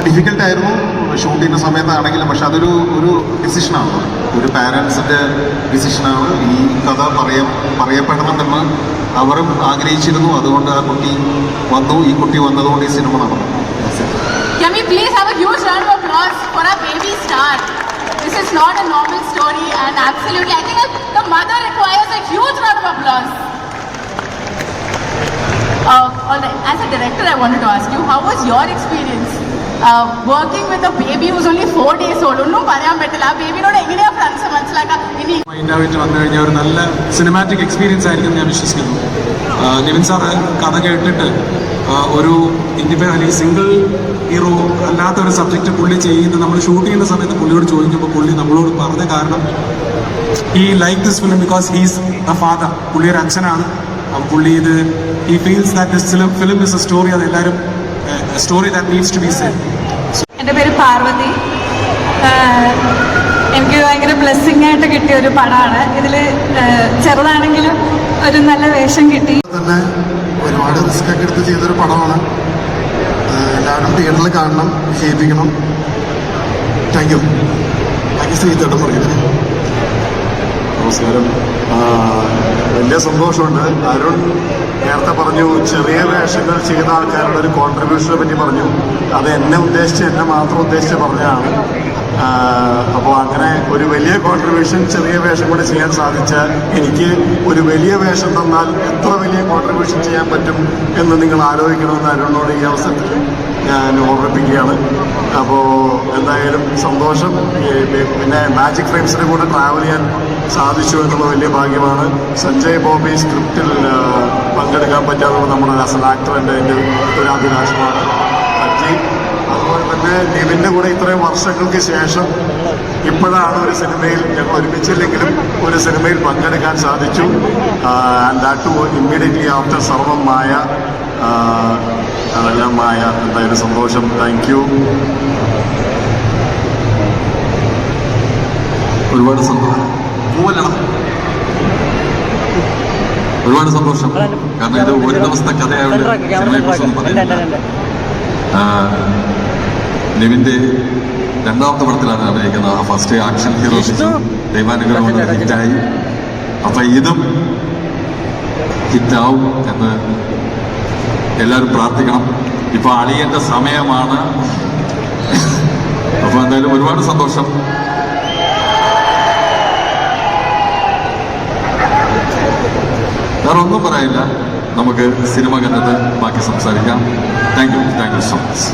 ഡിഫിക്കൽട്ടായിരുന്നു shoot ചെയ്യുന്ന സമയത്താണെങ്കിലും. പക്ഷെ അതൊരു ഡിസിഷനാണ്, ഒരു പാരൻസിൻ്റെ ഡിസിഷനാണ്. ഈ കഥ പറയപ്പെടണമെന്ന് അവരും ആഗ്രഹിച്ചിരുന്നു. അതുകൊണ്ട് ആ കുട്ടി വന്നു. ഈ കുട്ടി വന്നതുകൊണ്ട് ഈ സിനിമ നടന്നു. Can we please have a huge round of applause for our baby star? This is not a normal story, and absolutely, I think the mother requires a huge round of applause. All right. As a director, I wanted to ask you, how was your experience working with a baby who's only 4 days old? ഒന്നും പറയാൻ പറ്റില്ല. ആ ബേബിനോട് എങ്ങനെയാ friends മനസ്സിലാക്കാം? ഇനി മൈൻഡായിട്ട് വന്നു കഴിഞ്ഞാൽ ഒരു നല്ല സിനിമാറ്റിക് എക്സ്പീരിയൻസ് ആയിരിക്കും ഞാൻ വിശ്വസിക്കുന്നു. നിവിൻ സാറ് കഥ കേട്ടിട്ട് ഒരു ഇൻഡിപെൻഡൻ്റ് അല്ലെങ്കിൽ സിംഗിൾ ഹീറോ അല്ലാത്ത ഒരു സബ്ജക്റ്റ് പുള്ളി ചെയ്യുന്നത് നമ്മൾ ഷൂട്ട് ചെയ്യുന്ന സമയത്ത് പുള്ളിയോട് ചോദിക്കുമ്പോൾ പുള്ളി നമ്മളോട് പറഞ്ഞ കാരണം ഈ like this film because he's a father. പുള്ളി ഒരു അച്ഛനാണ്. പുള്ളി ഇത് ഈ feels that this film is a story. അതെല്ലാവരും story that needs to be said. എൻ്റെ പേര് പാർവതി. എനിക്ക് ഭയങ്കര ബ്ലെസ്സിങ് ആയിട്ട് കിട്ടിയ ഒരു പടമാണ്. ഇതിൽ ചെറുതാണെങ്കിലും ഒരു നല്ല വേഷം കിട്ടി. തന്നെ ഒരുപാട് റിസ്ക് ഒക്കെ എടുത്ത് ചെയ്തൊരു പടമാണ്. എല്ലാവരും തിയേറ്ററിൽ കാണണം, വിജയിപ്പിക്കണം. താങ്ക് യു ശ്രീചേട്ടൻ പറയുന്നത്. നമസ്കാരം. വലിയ സന്തോഷമുണ്ട്. അരുൺ നേരത്തെ പറഞ്ഞു ചെറിയ വേഷങ്ങൾ ചെയ്ത ആൾക്കാരുടെ ഒരു കോൺട്രിബ്യൂഷനെ പറ്റി പറഞ്ഞു. അത് എന്നെ മാത്രം ഉദ്ദേശിച്ച് പറഞ്ഞതാണ്. അപ്പോൾ അങ്ങനെ ഒരു വലിയ കോൺട്രിബ്യൂഷൻ ചെറിയ വേഷം കൂടെ ചെയ്യാൻ സാധിച്ചാൽ എനിക്ക് ഒരു വലിയ വേഷം തന്നാൽ എത്ര വലിയ കോൺട്രിബ്യൂഷൻ ചെയ്യാൻ പറ്റും എന്ന് നിങ്ങൾ ആലോചിക്കണമെന്ന് അരുണിനോട് ഈ അവസരത്തിൽ ഞാൻ ഓർമ്മിപ്പിക്കുകയാണ്. അപ്പോൾ എന്തായാലും സന്തോഷം. പിന്നെ മാജിക് ഫ്രെയിംസിൻ്റെ കൂടെ ട്രാവൽ ചെയ്യാൻ സാധിച്ചു എന്നുള്ള വലിയ ഭാഗ്യമാണ്. സഞ്ജയ് ബോബി സ്ക്രിപ്റ്റിൽ പങ്കെടുക്കാൻ പറ്റാത്തത് നമ്മുടെ ആസ് ആൻ ആക്ടർ എൻ്റെ ഒരു അഭിലാഷമാണ്. അതുപോലെ തന്നെ നിവിൻ്റെ കൂടെ ഇത്രയും വർഷങ്ങൾക്ക് ശേഷം ഇപ്പോഴാണ് ഒരു സിനിമയിൽ ഞങ്ങൾ ഒരുമിച്ചില്ലെങ്കിലും ഒരു സിനിമയിൽ പങ്കെടുക്കാൻ സാധിച്ചു. And that to immediately after Sarvam Maya. അതെല്ലാം മായ. എന്തായാലും സന്തോഷം. Thank you. ഒരുപാട് സന്തോഷം. ഒരുപാട് സന്തോഷം. കാരണം ഇത് ഒരു ദിവസത്തെ കഥയായതുകൊണ്ട് സിനിമയെ കുറിച്ചൊന്നും പറയുന്നില്ല. നിവിൻ്റെ രണ്ടാമത്തെ പടത്തിലാണ് അഭിനയിക്കുന്നത്. ആ ഫസ്റ്റ് ആക്ഷൻ ഹീറോ ദൈവാനുഗ്രഹം കൊണ്ട് ഹിറ്റായി. അപ്പൊ ഇതും ഹിറ്റാവും എന്ന് എല്ലാവരും പ്രാർത്ഥിക്കണം. ഇപ്പൊ അളിയന്റെ സമയമാണ്. അപ്പൊ എന്തായാലും ഒരുപാട് സന്തോഷം. വേറെ ഒന്നും പറയില്ല. നമുക്ക് സിനിമ കണ്ടിട്ട് ബാക്കി സംസാരിക്കാം. Thank you so much.